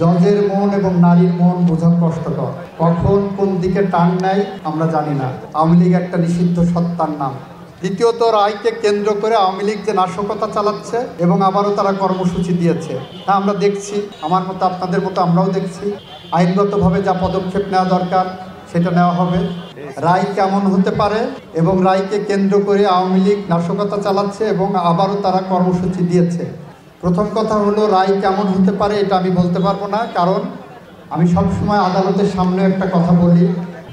জজের মন এবং নারীর মন বোঝা কষ্টকর। কখন কোন দিকে টান নেয় আমরা জানি না। আওয়ামী লীগ একটা নিষিদ্ধ সত্তার নাম। দ্বিতীয়ত, রায়কে কেন্দ্র করে আওয়ামী লীগ যে নাশকতা চালাচ্ছে এবং আবারও তারা কর্মসূচি দিয়েছে, হ্যাঁ আমরা দেখছি, আমার মতো আপনাদের মতো আমরাও দেখছি। আইনগতভাবে যা পদক্ষেপ নেওয়া দরকার সেটা নেওয়া হবে। রায় কেমন হতে পারে এবং রায়কে কেন্দ্র করে আওয়ামী লীগ নাশকতা চালাচ্ছে এবং আবারও তারা কর্মসূচি দিয়েছে। প্রথম কথা হলো, রায় কেমন হতে পারে এটা আমি বলতে পারবো না, কারণ আমি সবসময় আদালতের সামনে একটা কথা বলি,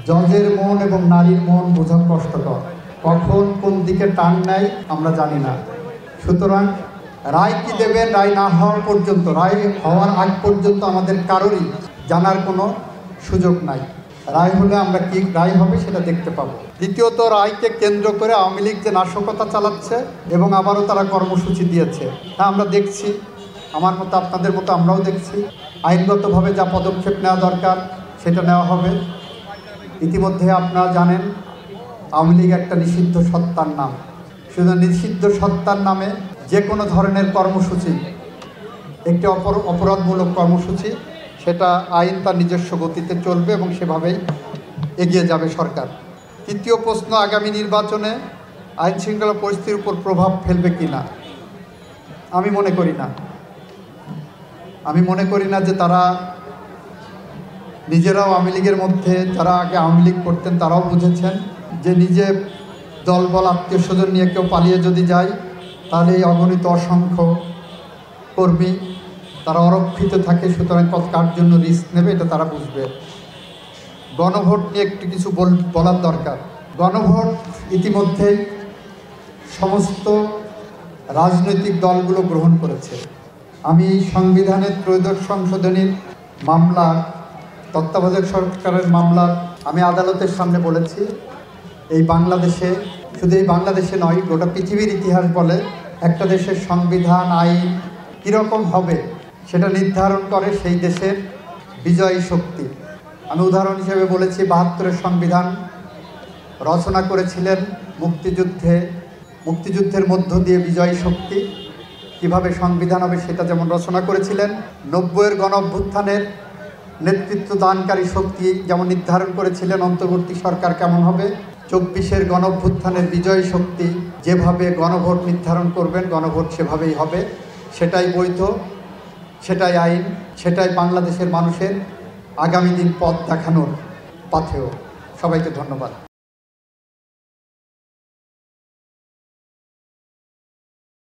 জজের মন এবং নারীর মন বোঝা কষ্টকর। কখন কোন দিকে টান নেয় আমরা জানি না। সুতরাং রায় কি দেবেন, রায় না হওয়ার পর্যন্ত, রায় হওয়ার আগ পর্যন্ত আমাদের কারোরই জানার কোনো সুযোগ নাই। রায় হলে আমরা কি রায় হবে সেটা দেখতে পাবো। দ্বিতীয়ত, রায়কে কেন্দ্র করে আওয়ামী লীগ যে নাশকতা চালাচ্ছে এবং আবারও তারা কর্মসূচি দিয়েছে, তা আমরা দেখছি, আমার মতো আপনাদের মতো আমরাও দেখছি। আইনগতভাবে যা পদক্ষেপ নেওয়া দরকার সেটা নেওয়া হবে। ইতিমধ্যে আপনারা জানেন আওয়ামী লীগ একটা নিষিদ্ধ সত্তার নাম। শুধু নিষিদ্ধ সত্তার নামে যে কোনো ধরনের কর্মসূচি একটি অপরাধমূলক কর্মসূচি, সেটা আইন তার নিজস্ব গতিতে চলবে এবং সেভাবেই এগিয়ে যাবে সরকার। তৃতীয় প্রশ্ন, আগামী নির্বাচনে আইন শৃঙ্খলা পরিস্থিতির উপর প্রভাব ফেলবে কি না? আমি মনে করি না যে তারা নিজেরাও, আওয়ামী লীগের মধ্যে যারা আগে আওয়ামী লীগ করতেন তারাও বুঝেছেন যে নিজে দলবল আত্মীয় স্বজন নিয়ে কেউ পালিয়ে যদি যায় তাহলে এই অগণিত অসংখ্য কর্মী তারা অরক্ষিত থাকে। সুতরাং কার জন্য রিস্ক নেবে এটা তারা বুঝবে। গণভোট নিয়ে একটু কিছু বলার দরকার। গণভোট ইতিমধ্যেই সমস্ত রাজনৈতিক দলগুলো গ্রহণ করেছে। আমি সংবিধানের ত্রয়োদশ সংশোধনীর মামলা, তত্ত্বাবধায়ক সরকারের মামলা আমি আদালতের সামনে বলেছি, এই বাংলাদেশে, শুধু এই বাংলাদেশে নয়, গোটা পৃথিবীর ইতিহাস বলে একটা দেশের সংবিধান আইন কীরকম হবে সেটা নির্ধারণ করে সেই দেশের বিজয়ী শক্তি। আমি উদাহরণ হিসেবে বলেছি ৭২-এর সংবিধান রচনা করেছিলেন মুক্তিযুদ্ধের মধ্য দিয়ে বিজয়ী শক্তি। কীভাবে সংবিধান হবে সেটা যেমন রচনা করেছিলেন। ৯০-এর গণ অভ্যুত্থানের নেতৃত্ব দানকারী শক্তি যেমন নির্ধারণ করেছিলেন অন্তর্বর্তী সরকার কেমন হবে। ২৪-এর গণ অভ্যুত্থানের বিজয়ী শক্তি যেভাবে গণভোট নির্ধারণ করবেন, গণভোট সেভাবেই হবে। সেটাই বৈধ, সেটাই আইন, সেটাই বাংলাদেশের মানুষের আগামী দিন পথ দেখানোর পাথেয়। সবাইকে ধন্যবাদ।